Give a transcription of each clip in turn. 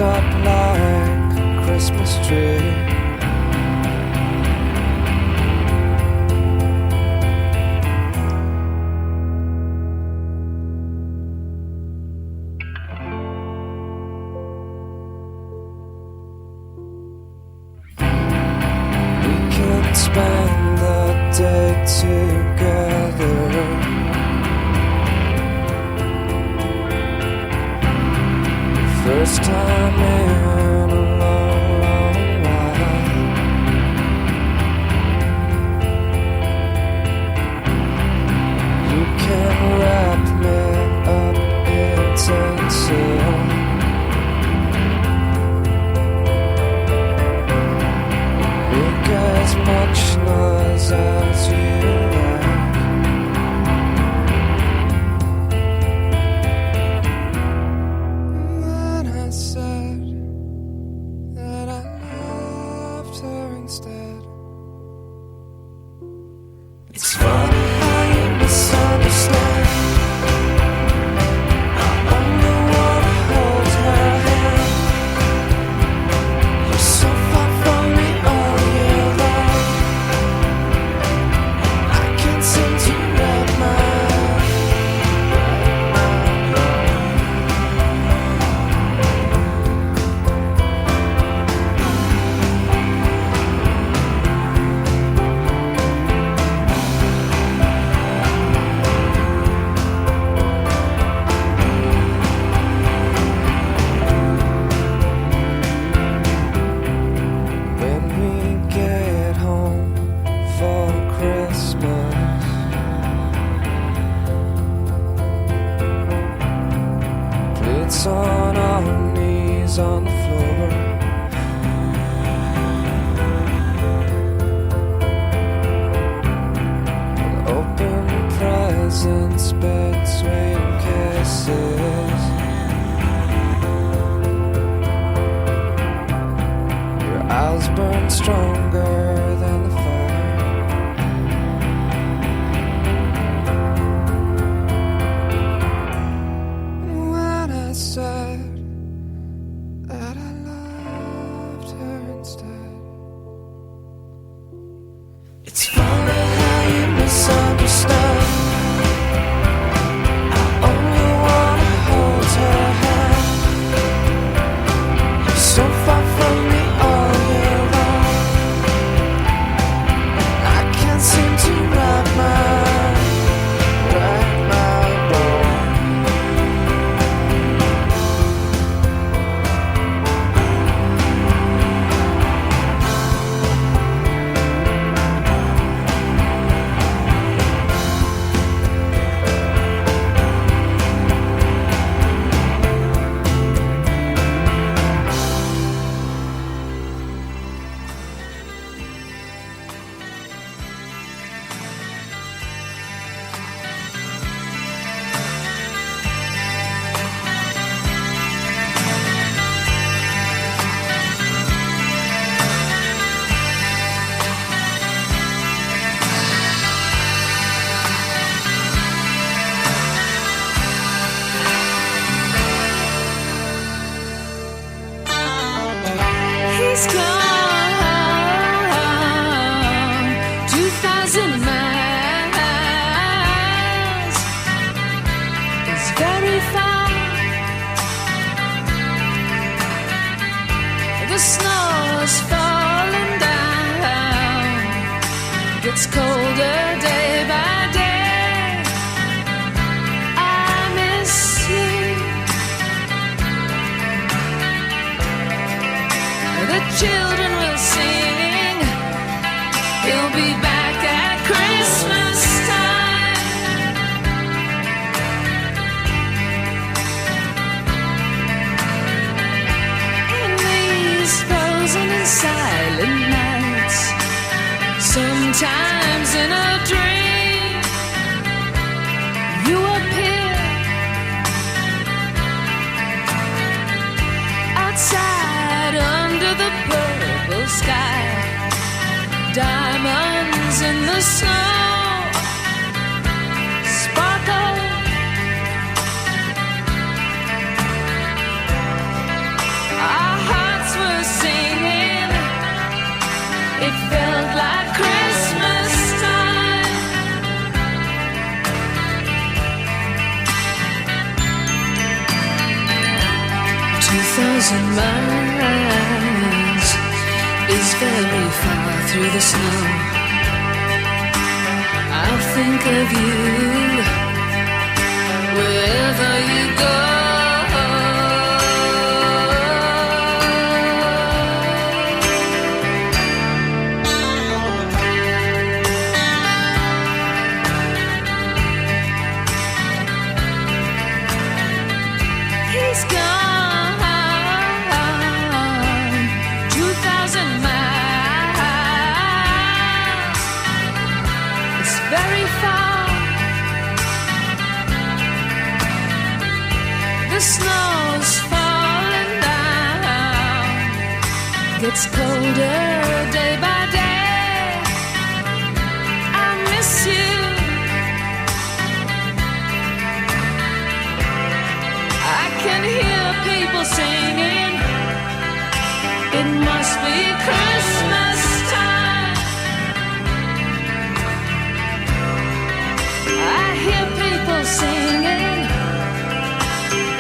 up like a Christmas tree. We can spend the day together. First time in a long, long while. You can wrap me up in tinsel. Make as much noise as you like. It's funny how you misunderstand. I only wanna hold her hand. You're so far from me all year long. I can't seem to wrap my on our knees on the floor. With open presents between kisses. Your eyes burn stronger than the fire. Said that I loved her instead. It's funny how you misunderstand. I only wanna hold her hand. You're so far from me all year long. I can't seem to wrap my He's gone 2,000 miles. It's very far. The snow is falling down. It gets colder day by day. I miss you. The children will sing. He'll be back at Christmas time. In these frozen and silent nights, sometimes in a dream, you appear outside under the purple sky, diamonds in the snow sparkle. I miles is very far through the snow. I'll think of you wherever you go. He's gone 2,000 miles. It's very far. The snow's falling down. Gets colder day by day. I miss you. I can hear people singing. It must be Christmas time. I hear people singing.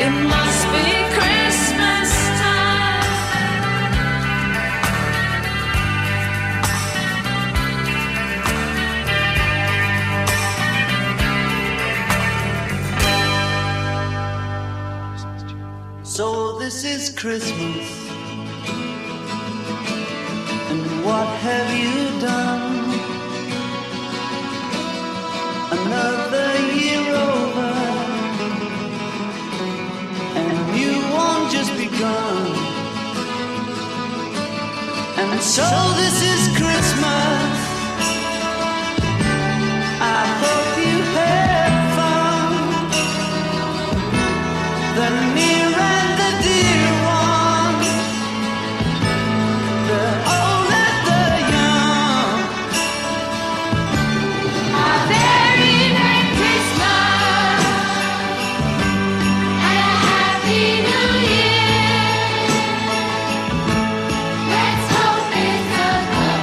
It must be Christmas time. So this is Christmas, and what have you done? Another year over, and you won't just begun. And so this is Christmas. I hope you had fun. The near and the dear ones, the old and the young. A very Merry Christmas and a Happy New Year. Let's hope it's a good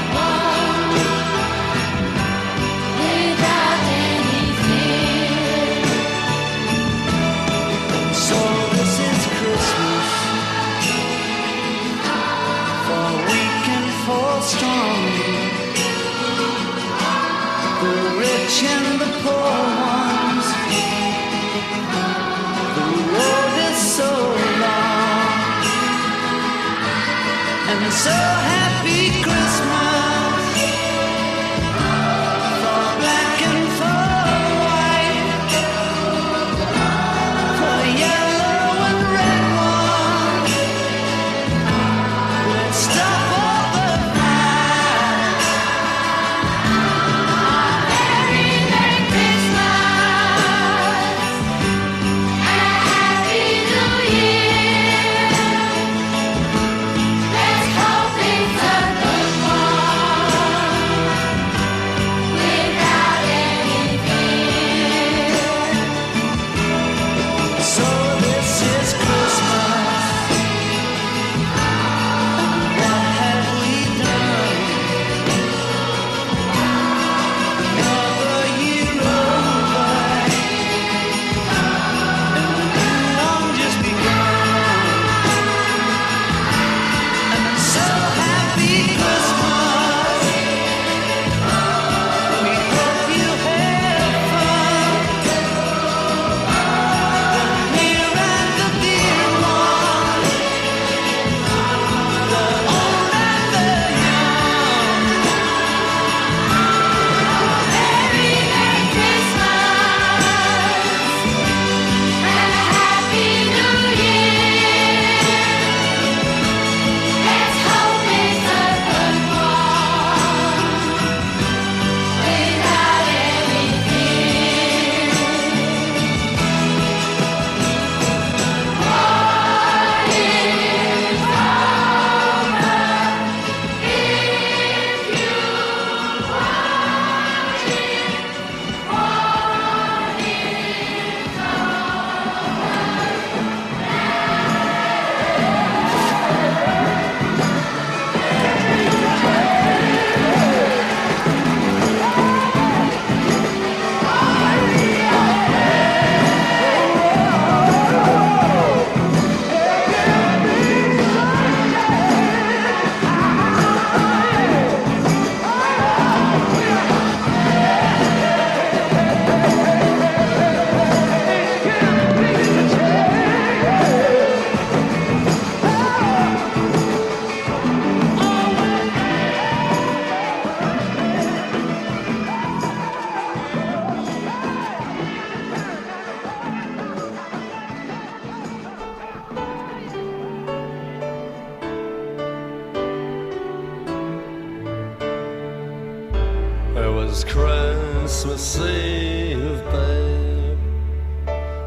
was Christmas Eve, babe.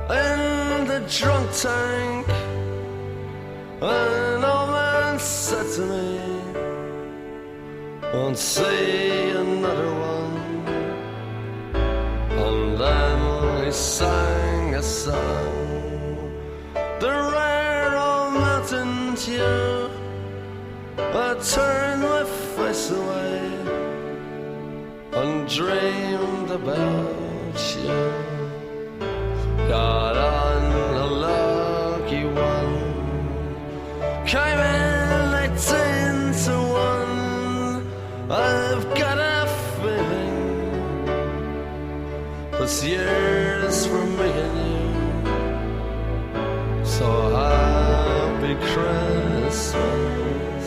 In the drunk tank, an old man said to me, won't see another one. And then he sang a song, the rare old mountain dew. I turned my face away and dreamed about you. Got on a lucky one, came in 18 to 1. I've got a feeling this year's for me and you. So happy Christmas,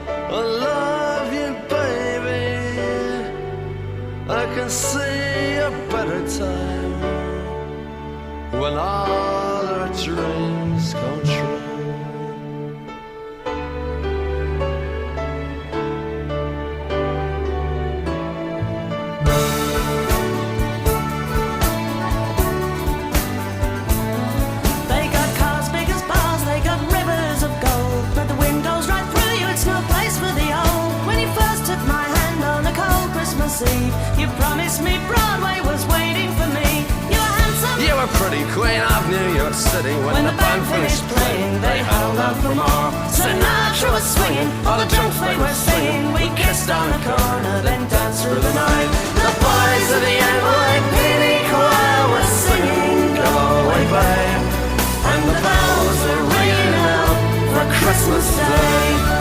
I love you, baby. I can see a better time when all our dreams come true. They got cars big as bars, they got rivers of gold, but the windows right through you, it's no place for the old. When you first took my hand on a cold Christmas Eve, you promised me Broadway was waiting for me. You were handsome, You were pretty queen of New York City. When the band finished playing, they held out for more. Sinatra was swinging, all the drunks they were singing. We kissed on the corner, then danced through the night. The boys of the NYPD choir were singing, "Go Away, Babe," and the bells are ringing out for Christmas Day.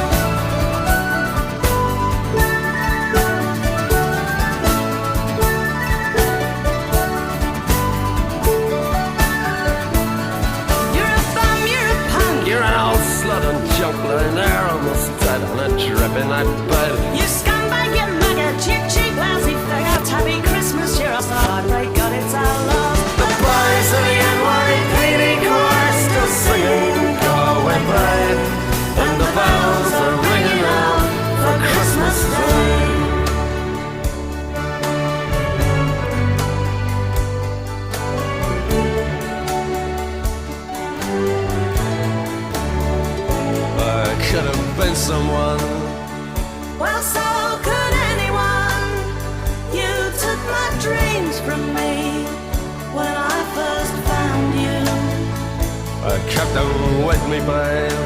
You're a bum, you're a punk, You're an old slut and junk lying there almost dead on a dripping night bed. you scumbag, you maggot, you cheap, lousy faggot. Happy Christmas, you're a heartbreak, God, it's our love. The boys of the NYPD choir still singing, "Go Away, Babe," and the bells are ringing out for Christmas Day. I could have been someone. Well, so could anyone. You took my dreams from me when I first found you. I kept them with me, babe.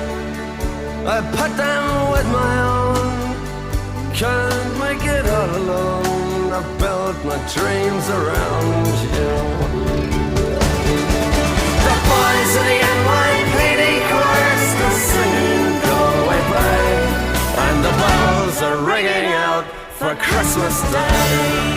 I put them with my own. Can't make it all alone. I built my dreams around you. The boys of the NYPD choir still singing, "Go Away, Babe," and the bells are ringing out for Christmas Day.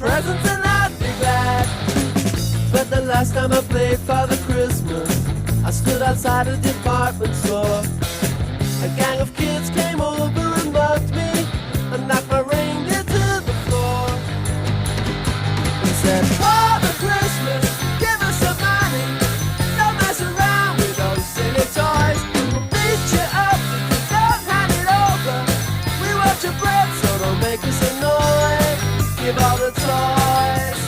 presents and I'd be glad. But the last time I played Father Christmas, I stood outside a department store. A gang of kids came over hugged me and knocked my reindeer to the floor. He said, Father Christmas, give us some money. Don't mess around with those silly toys. We'll beat you up if you don't hand it over. We want your bread, so don't make us annoyed. Give all the toys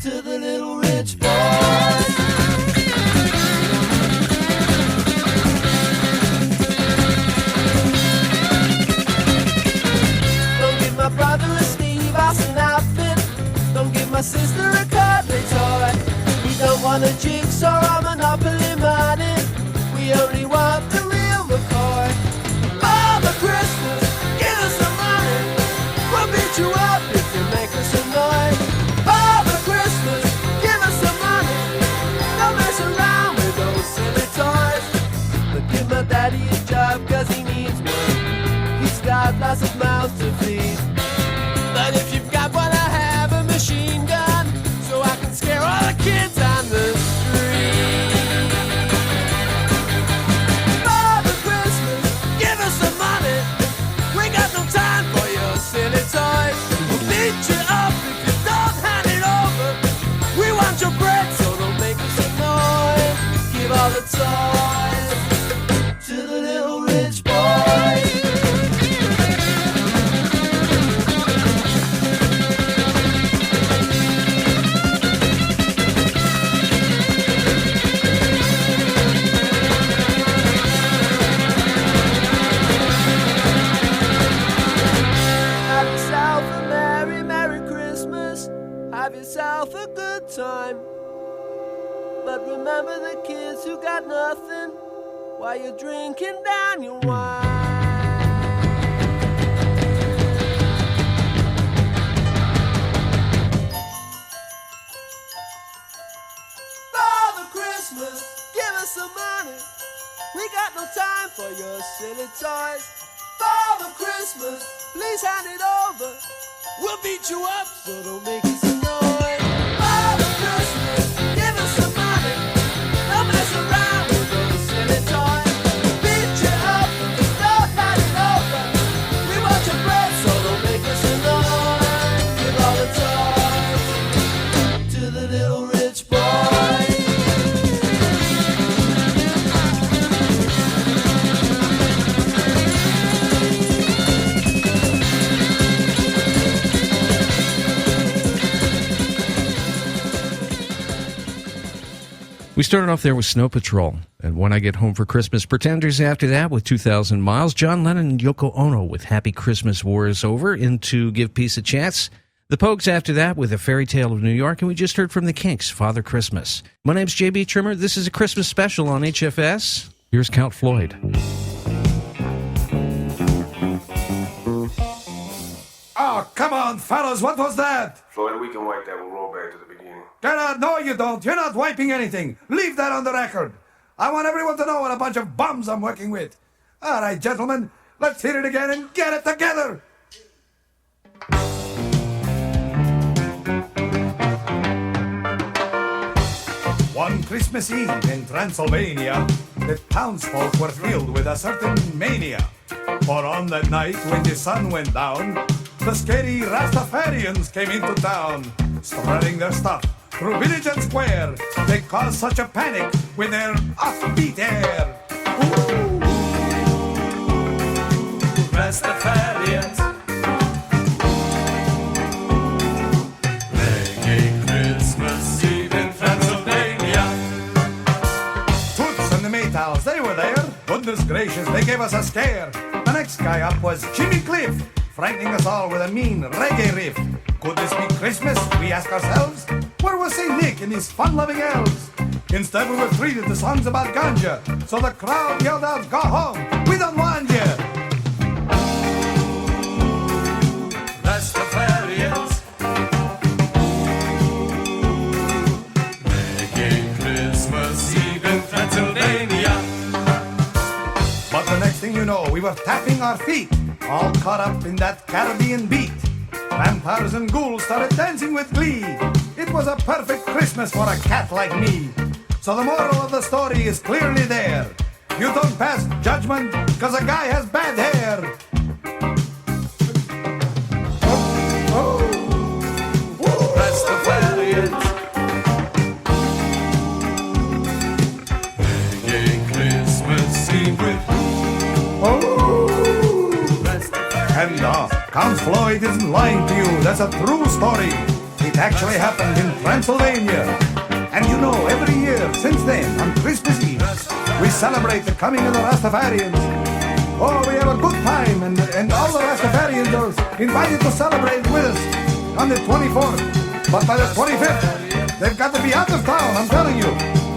to the little rich boys. Don't give my brother a Steve Austin outfit. Don't give my sister a cuddly toy. We don't want a jigsaw or Monopoly money. We only want the real McCoy. Father Christmas, give us some money. We'll beat you up if you make us annoyed. Father Christmas, give us some money. Don't mess around with those silly toys. But give my daddy a job cause he needs one. He's got lots of mouths to feed. But if you've got one, I have a machine gun, so I can scare all the kids on the street. Father Christmas, give us some money. We got no time for your silly toys. We'll beat you up if you don't hand it over. We want your bread, so don't make us annoyed. Give all the toys to the little rich boys. Have yourself a merry, merry Christmas. Have yourself a good time. But remember the kids who got nothing while you're drinking down your wine. Father Christmas, give us some money. We got no time for your silly toys. Father Christmas, please hand it over. We'll beat you up, so don't make us annoyed. Father Christmas, give us some money. Don't mess around with those silly toys. We'll beat you up if you don't hand it over. We want your bread, so don't make us annoyed. Give all the toys to the little rich boys. We started off there with Snow Patrol, and When I Get Home for Christmas, Pretenders after that with 2,000 Miles, John Lennon and Yoko Ono with Happy Christmas War is Over, into Give Peace a Chance, the Pogues after that with A Fairy Tale of New York, and we just heard from the Kinks, Father Christmas. My name's J.B. Trimmer. This is a Christmas special on HFS. Here's Count Floyd. Oh, come on, fellas, what was that? Floyd, we can wipe that. We'll roll back to the beginning. Get out. No, you don't. You're not wiping anything. Leave that on the record. I want everyone to know what a bunch of bums I'm working with. All right, gentlemen, let's hit it again and get it together. One Christmas Eve in Transylvania, the townsfolk were filled with a certain mania. For on that night when the sun went down, the scary Rastafarians came into town, spreading their stuff through village and square. They caused such a panic with their offbeat air. Ooh, Rastafarians, making Christmas Eve in Transylvania. Toots and the Maytals, they were there. Goodness gracious, they gave us a scare. The next guy up was Jimmy Cliff, frightening us all with a mean reggae riff. Could this be Christmas, we ask ourselves? Where was St. Nick and his fun-loving elves? Instead we were treated to songs about ganja, so the crowd yelled out, "Go home, we don't want you!" Rastafarians, making Christmas Eve in Transylvania. But the next thing you know, we were tapping our feet, all caught up in that Caribbean beat. Vampires and ghouls started dancing with glee. It was a perfect Christmas for a cat like me. So the moral of the story is clearly there. You don't pass judgment because a guy has bad hair. Knight isn't lying to you. That's a true story. It actually happened in Transylvania. And you know, every year since then, on Christmas Eve, we celebrate the coming of the Rastafarians. Oh, we have a good time, and all the Rastafarians are invited to celebrate with us on the 24th. But by the 25th, they've got to be out of town, I'm telling you.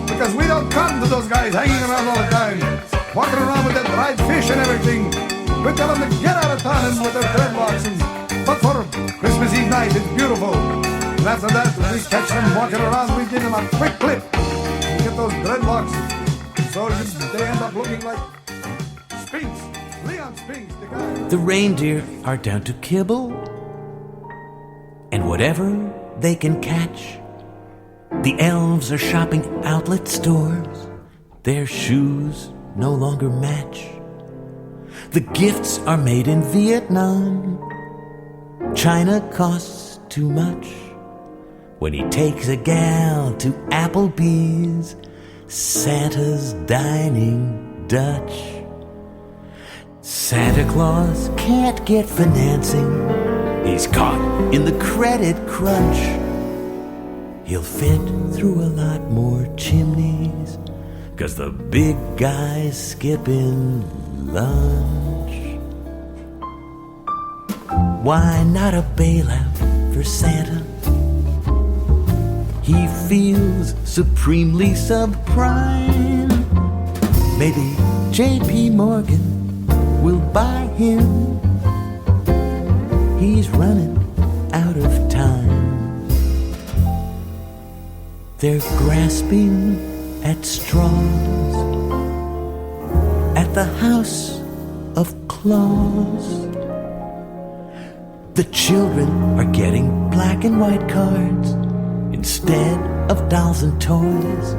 Because we don't come to those guys hanging around all the time, walking around with that dried fish and everything. We tell them to get out of town and with their dreadlocks. But for Christmas Eve night, it's beautiful. And after that, when we catch them walking around, we give them a quick clip and get those dreadlocks. So they end up looking like Spinks, Leon Spinks, the guy. The reindeer are down to kibble and whatever they can catch. The elves are shopping outlet stores. Their shoes no longer match. The gifts are made in Vietnam. China costs too much. When he takes a gal to Applebee's, Santa's dining Dutch. Santa Claus can't get financing. He's caught in the credit crunch. He'll fit through a lot more chimneys, 'cause the big guy's skipping lunch. Why not a bailout for Santa? He feels supremely subprime. Maybe J.P. Morgan will buy him. He's running out of time. They're grasping at straws at the House of Claus. The children are getting black and white cards instead of dolls and toys.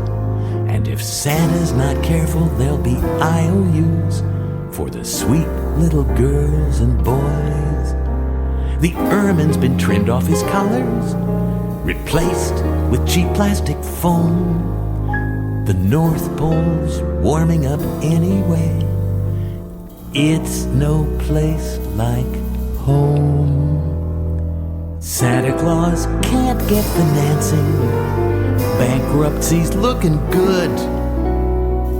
And if Santa's not careful, there'll be IOUs for the sweet little girls and boys. The ermine's been trimmed off his collars, replaced with cheap plastic foam. The North Pole's warming up anyway. It's no place like home. Santa Claus can't get financing. Bankruptcy's looking good.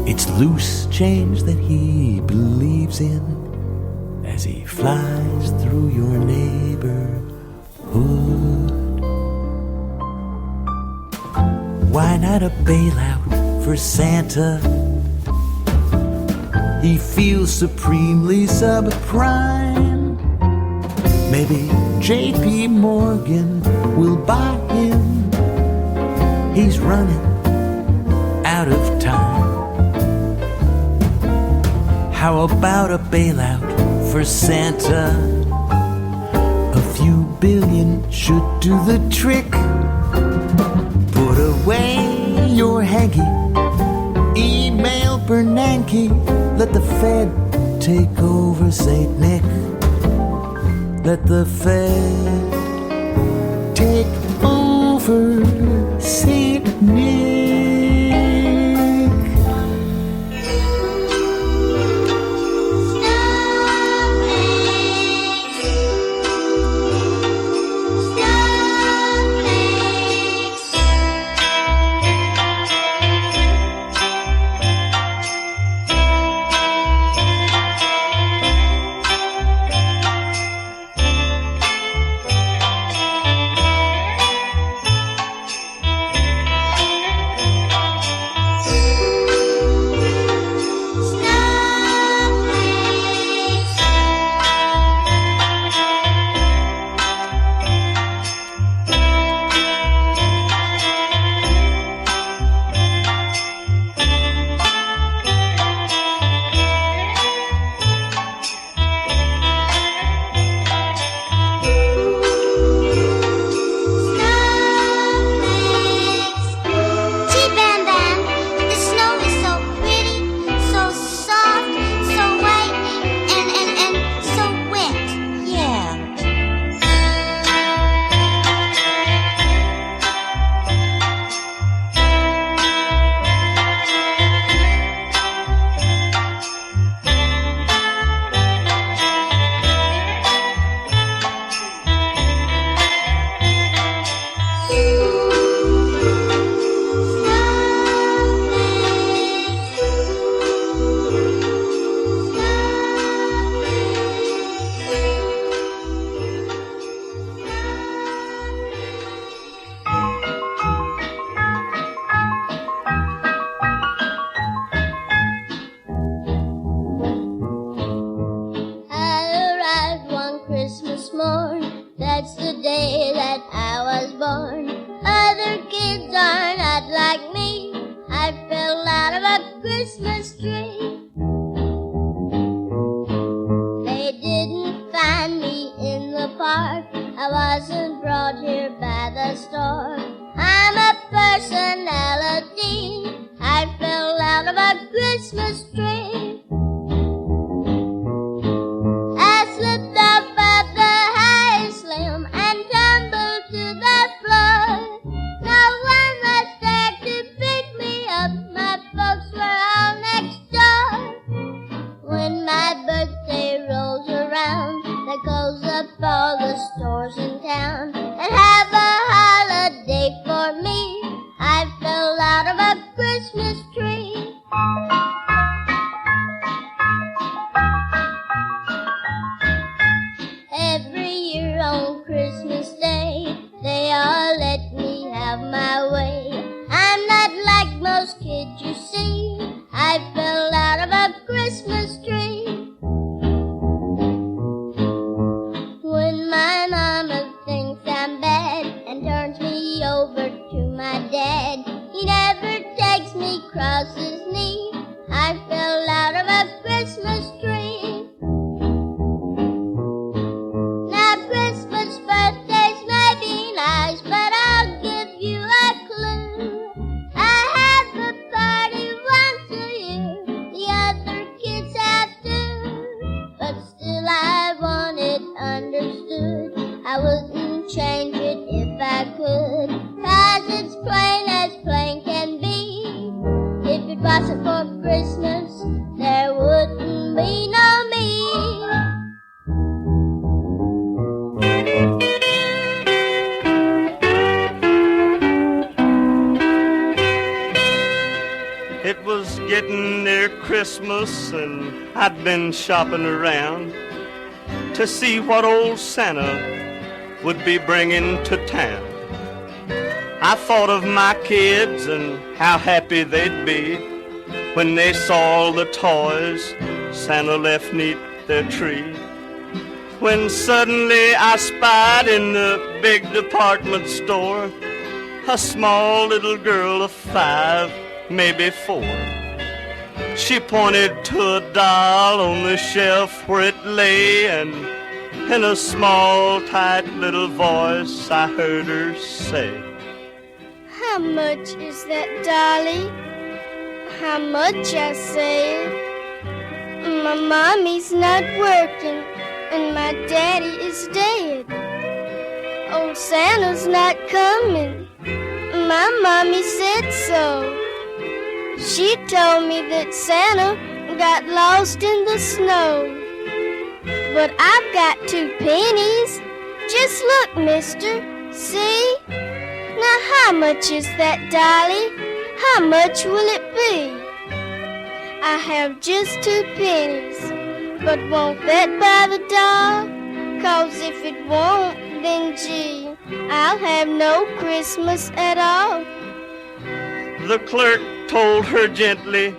It's loose change that he believes in as he flies through your neighborhood. Why not a bailout for Santa? He feels supremely subprime. Maybe J.P. Morgan will buy him. He's running out of time. How about a bailout for Santa? A few billion should do the trick. Put away your hanky, email Bernanke. Let the Fed take over St. Nick. Let the Fed take over St. Nick. That's the day that I was born. Other kids are not like me. I fell out of a Christmas tree. They didn't find me in the park. I wasn't brought here by the store. I'm a personality. I fell out of a Christmas tree. I slipped off at the highest limb and tumbled to the floor. No one was there to pick me up. My folks were all next door. When my birthday rolls around, they close up all the stores in town and have a holiday for me. I fell out of a Christmas tree. Every year on Christmas Day, they all let me have my way. I'm not like most kids you see. I fell out of a Christmas tree. When my mama thinks I'm bad and turns me over to my dad, he never takes me cross his knee. I fell out of a Christmas tree. Now Christmas birthdays may be nice, but I'll give you a clue. I have a party once a year, the other kids have too. But still I want it understood, I wouldn't change it if I could. 'Cause it's plain as plain can be. If it wasn't for Christmas, there wouldn't be no me. It was getting near Christmas and I'd been shopping around to see what old Santa would be bringing to town. I thought of my kids and how happy they'd be when they saw all the toys Santa left 'neath their tree. When suddenly I spied in the big department store a small little girl of 5, maybe 4. She pointed to a doll on the shelf where it lay, and in a small, tight little voice I heard her say, How much is that, dolly? How much, I say? My mommy's not working and my daddy is dead. Old Santa's not coming. My mommy said so. She told me that Santa got lost in the snow. But I've got 2 pennies. Just look, mister. See? Now how much is that, dolly? How much will it be? I have just 2 pennies. But won't that buy the doll? 'Cause if it won't, then gee, I'll have no Christmas at all. The clerk told her gently,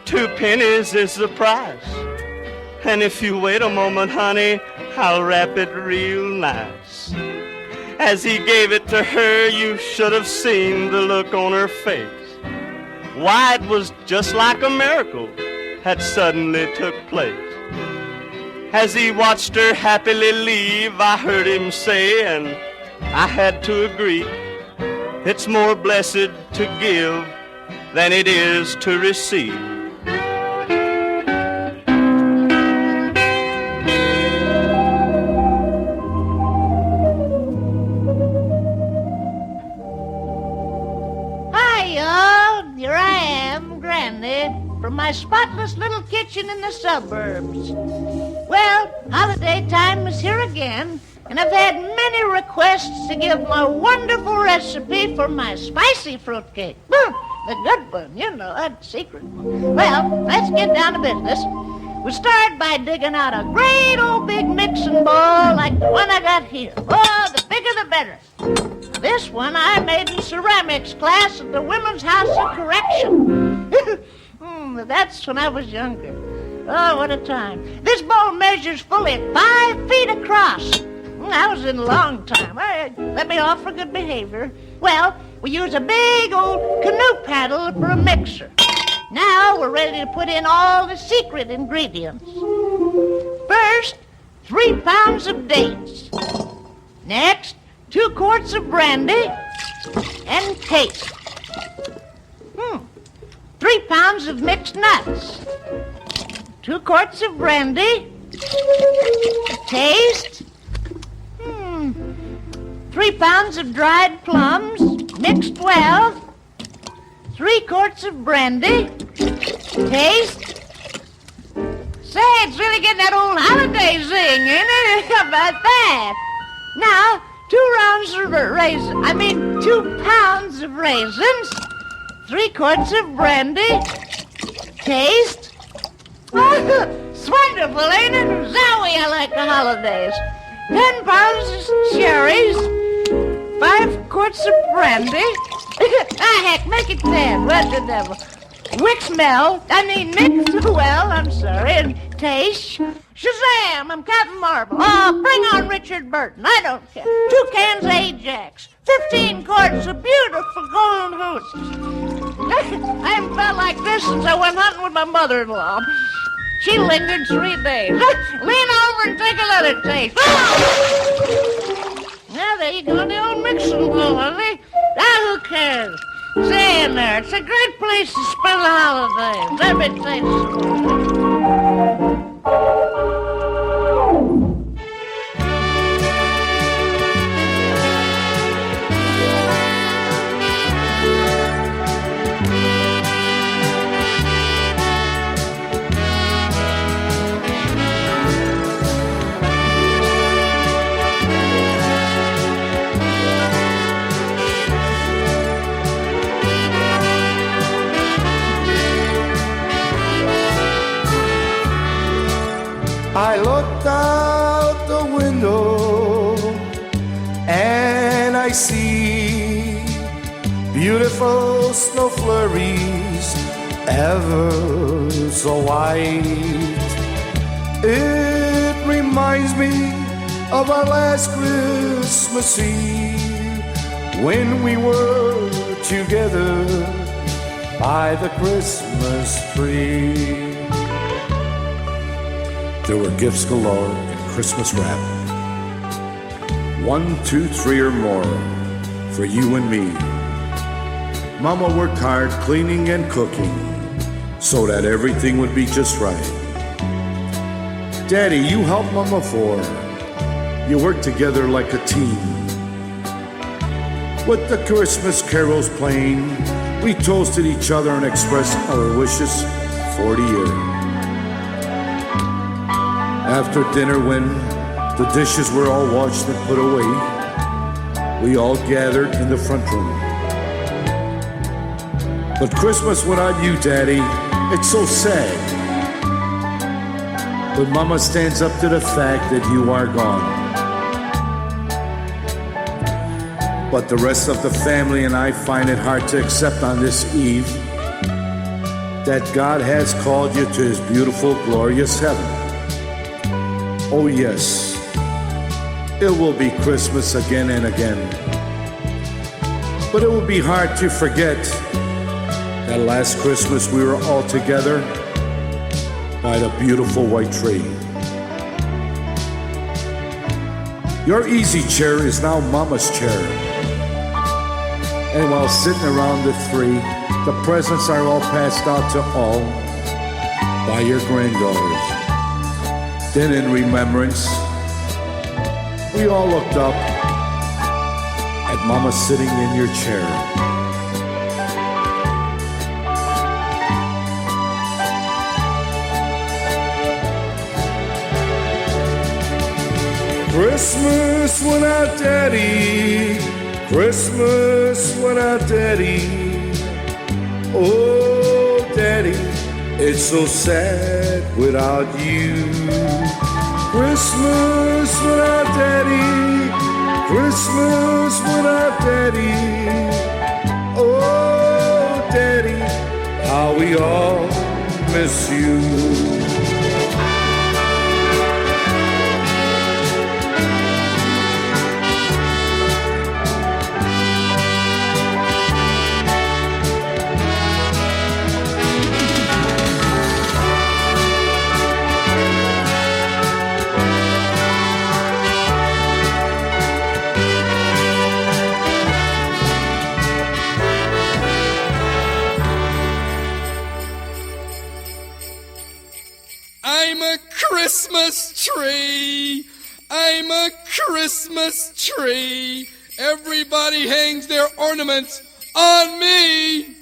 2 pennies is the price. And if you wait a moment, honey, I'll wrap it real nice. As he gave it to her, you should have seen the look on her face. Why, it was just like a miracle had suddenly took place. As he watched her happily leave, I heard him say, and I had to agree, it's more blessed to give than it is to receive. Here I am, Granny, from my spotless little kitchen in the suburbs. Well, holiday time is here again, and I've had many requests to give my wonderful recipe for my spicy fruitcake. The good one, you know, that's secret. Well, let's get down to business. We'll start by digging out a great old big mixing bowl like the one I got here. Oh, the bigger the better. This one I made in ceramics class at the Women's House of Correction. That's when I was younger. Oh, what a time. This bowl measures fully 5 feet across. I was in a long time. Let me off for good behavior. Well, we use a big old canoe paddle for a mixer. Now we're ready to put in all the secret ingredients. First, 3 pounds of dates. Next, 2 quarts of brandy and taste. 3 pounds of mixed nuts. 2 quarts of brandy. Taste. 3 pounds of dried plums, mixed well. 3 quarts of brandy. Taste. Say, it's really getting that old holiday zing, ain't it? How about that? Now, 2 pounds of raisins. 3 quarts of brandy. Taste. It's wonderful, ain't it? Zowie, I like the holidays. 10 pounds of cherries. 5 quarts of brandy. Heck, make it 10. What the devil? Mix, well, I'm sorry, and taste. Shazam, I'm Captain Marvel. Oh, bring on Richard Burton. I don't care. 2 cans of Ajax. 15 quarts of beautiful golden hoots. I haven't felt like this since I went hunting with my mother-in-law. She lingered 3 days. Lean over and take another taste. Now, there you go, the old mixing bowl, honey. Now, who cares? Stay in there. It's a great place to spend the holidays. Let me taste it. I looked out the window and I see beautiful snow flurries ever so white. It reminds me of our last Christmas Eve when we were together by the Christmas tree. There were gifts galore and Christmas wrap. 1, 2, 3 or more for you and me. Mama worked hard cleaning and cooking so that everything would be just right. Daddy, you helped Mama for. You worked together like a team. With the Christmas carols playing, we toasted each other and expressed our wishes for the year. After dinner, when the dishes were all washed and put away, we all gathered in the front room. But Christmas without you, Daddy, it's so sad. But Mama stands up to the fact that you are gone. But the rest of the family and I find it hard to accept on this eve that God has called you to His beautiful, glorious heaven. Oh yes, it will be Christmas again and again. But it will be hard to forget that last Christmas we were all together by the beautiful white tree. Your easy chair is now Mama's chair. And while sitting around the three, the presents are all passed out to all by your granddaughters. Then in remembrance, we all looked up at Mama sitting in your chair. Christmas without Daddy, Christmas without Daddy. Oh, Daddy, it's so sad without you. Christmas without Daddy, Christmas without Daddy. Oh, Daddy, how we all miss you. tree. Everybody hangs their ornaments on me.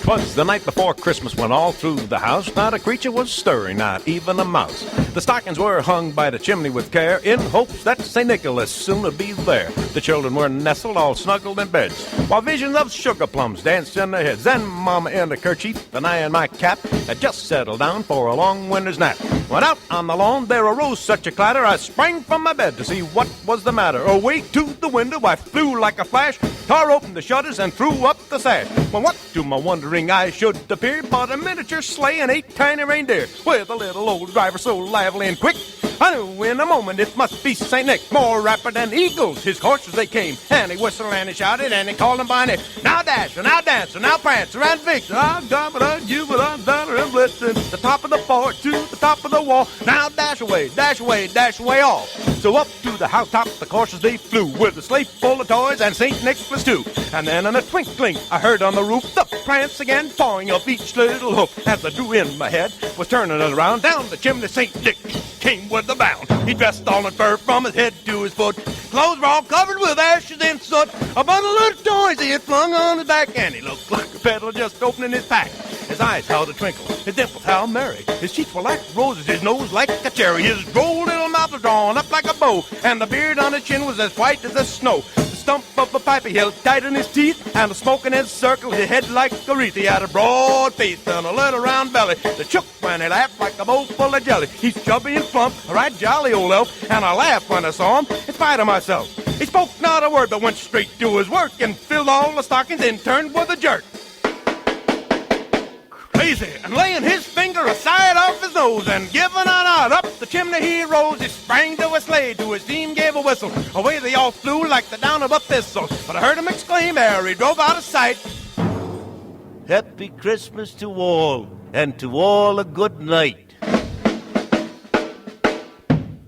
'Twas the night before Christmas when all through the house not a creature was stirring, not even a mouse. The stockings were hung by the chimney with care in hopes that St. Nicholas soon would be there. The children were nestled all snuggled in beds, while visions of sugar plums danced in their heads. Then Mama in a kerchief and I in my cap had just settled down for a long winter's nap. When out on the lawn there arose such a clatter, I sprang from my bed to see what was the matter. Away to the window I flew like a flash, tore open the shutters and threw up the sash. When what to my wondering eyes should appear but a miniature sleigh and 8 tiny reindeer, with a little old driver so lively and quick, I knew in a moment it must be St. Nick. More rapid than eagles, his horses they came, and he whistled and he shouted and he called them by name. Now Dasher, now Dancer, now Prancer and Vixen, I'm Dumber, Jubilo, Donner and Blitzen, the top of the fort to the top of the wall. Now dash away, dash away, dash away all. So up to the housetop the coursers they flew, with a sleigh full of toys and St. Nicholas too. And then in a twinkling I heard on the roof the prance again, pawing up each little hoof. As I drew in my head, was turning it around, down the chimney St. Nick came with a bound. He dressed all in fur from his head to his foot. Clothes were all covered with ashes and soot. A bundle of toys he had flung on his back, and he looked like a peddler just opening his pack. His eyes held a twinkle, his dimples how merry. His cheeks were like roses, his nose like a cherry. His droll little mouth was drawn up like a bow, and the beard on his chin was as white as the snow. The stump of a pipe he held tight in his teeth, and the smoke in his circle his head like a wreath. He had a broad face and a little round belly that shook when he laughed like a bowl full of jelly. He's chubby and plump, a right jolly old elf, and I laughed when I saw him in spite of myself. He spoke not a word but went straight to his work and filled all the stockings and turned with a jerk. Crazy, and laying his finger aside off his nose and giving a nod up the chimney he rose. He sprang to a sleigh, to his team gave a whistle. Away they all flew like the down of a thistle. But I heard him exclaim ere he drove out of sight, Happy Christmas to all, and to all a good night.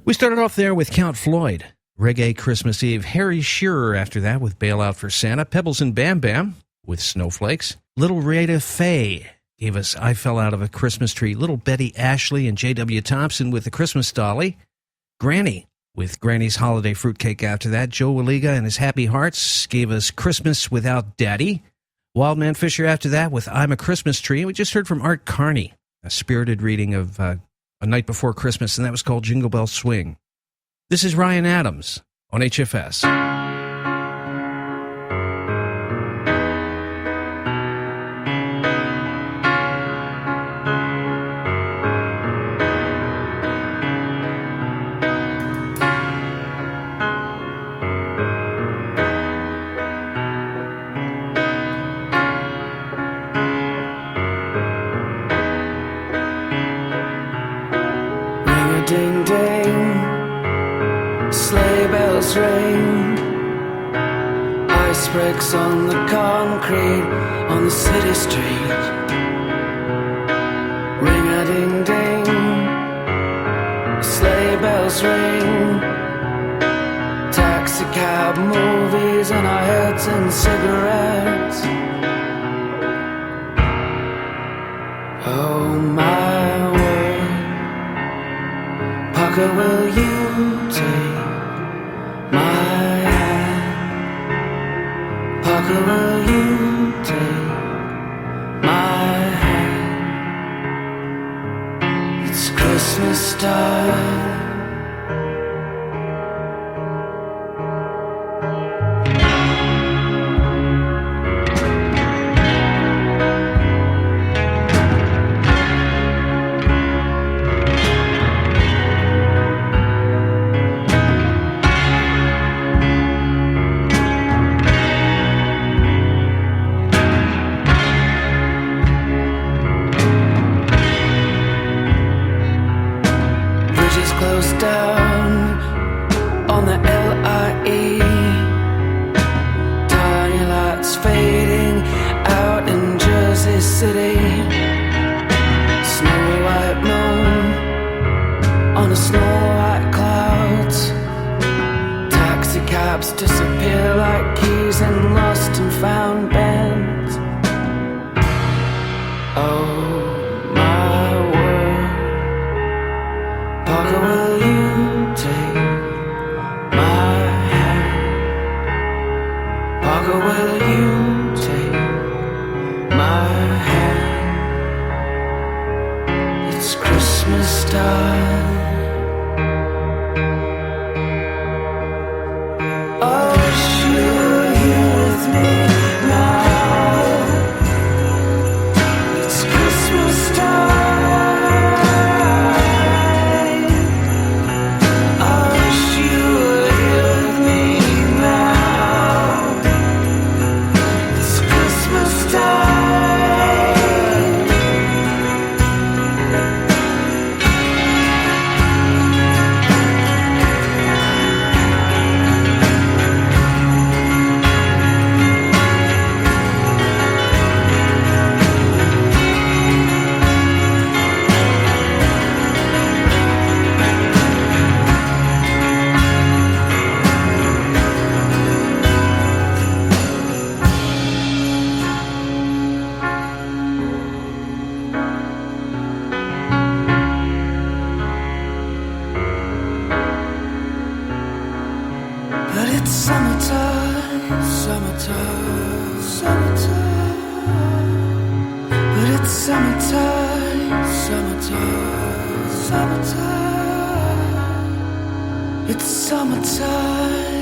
We started off there with Count Floyd, Reggae Christmas Eve. Harry Shearer after that with Bail Out for Santa. Pebbles and Bam Bam with Snowflakes. Little Rita Faye gave us I Fell Out of a Christmas Tree. Little Betty Ashley and J.W. Thompson with the Christmas Dolly. Granny with Granny's Holiday Fruitcake after that. Joe Waliga and his Happy Hearts gave us Christmas Without Daddy. Wildman Fisher after that with I'm a Christmas Tree. And we just heard from Art Carney, a spirited reading of A Night Before Christmas, and that was called Jingle Bell Swing. This is Ryan Adams on HFS. Ding ding, sleigh bells ring, ice breaks on the concrete on the city street. Ring a ding ding, sleigh bells ring, taxi cab movies in our heads and cigarettes. Oh my word, Parker, will you take my hand? Parker, will you take my hand? It's Christmas time. Disappear like keys in lost and found bands. Oh my word. Parker, will you take my hand? Parker, will you take my hand? It's Christmas time. I wish you were here with me now. It's Christmas time. I wish you were here with me now. It's Christmas time. But it's summertime, summertime, summertime. But it's summertime, summertime, summertime. It's summertime.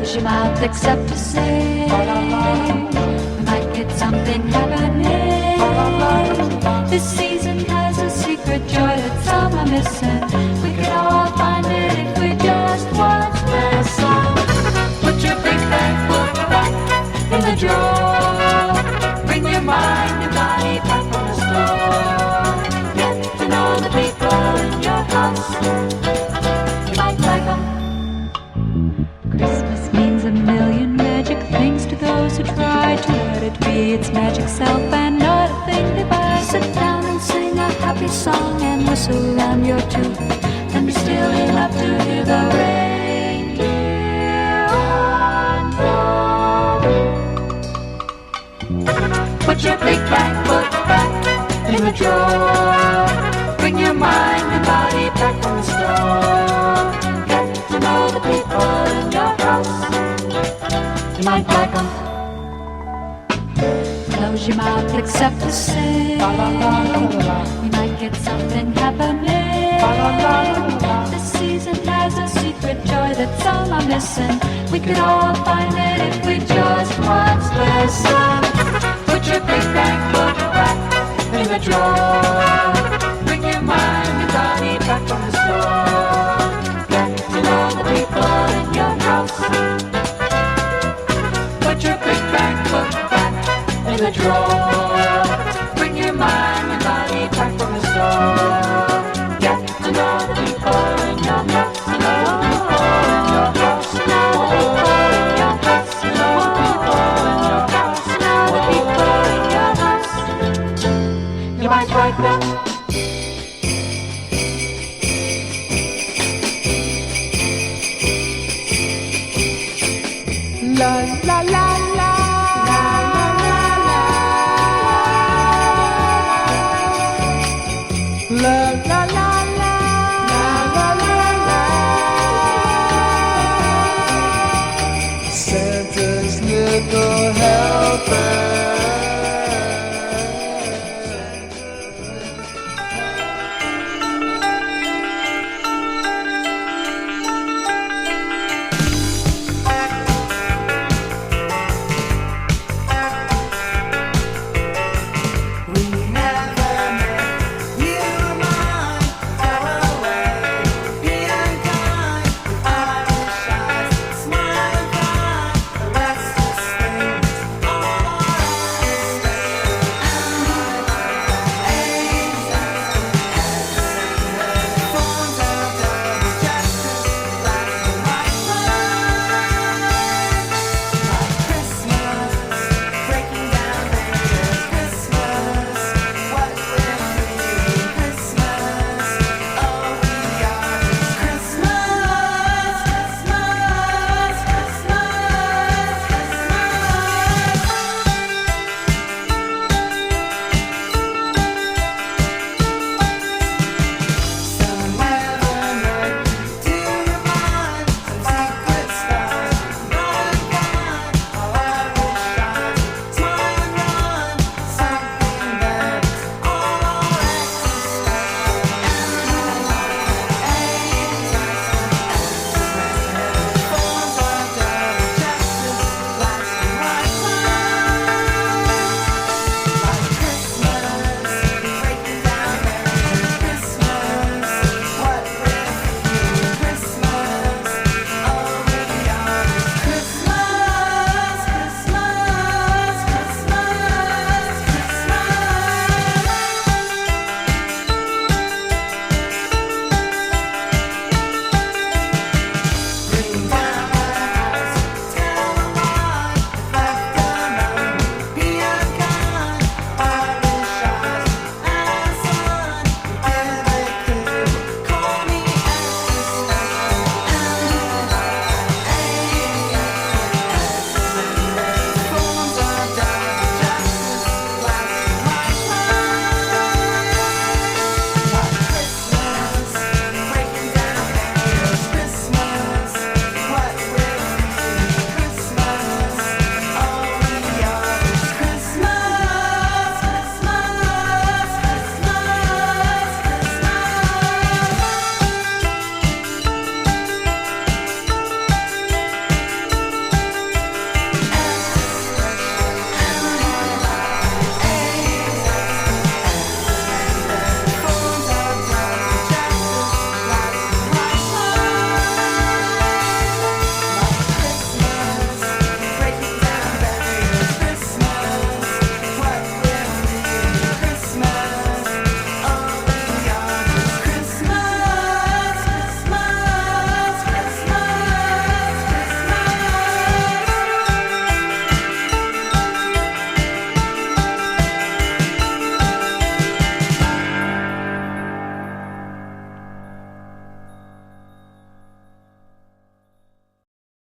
Close your mouth except to say we might get something happening. This season has a secret joy that some are missing. We could all find it if we just once listen. Put your big bag book back in the drawer. Bring your mind and body back from the store. Get to know the people in your house. You might like them. Christmas means a million magic things to those who try to let it be its magic self and not a thing they buy. Sit down and sing a happy song and whistle around your tooth. and be still enough to hear the reindeer on home. Put your big black book back in the drawer. Bring your mind and body back from the store. Get to know the people in your house. You might like them. Close your mouth except to sing. You might get something happening. This season has a secret joy that's all I'm missing. We could all find it if we just once listen. Put your big black book back in the drawer. Bring your mind and body back from the store. Get to know the people in your house. Put your big black book back in the drawer. Bring your mind and body back from the store. Get to know the people in your house. Know the people in your house. Know the people in your house. Know the people in your house. Know the people in your house. You might like them. La la la la. La la la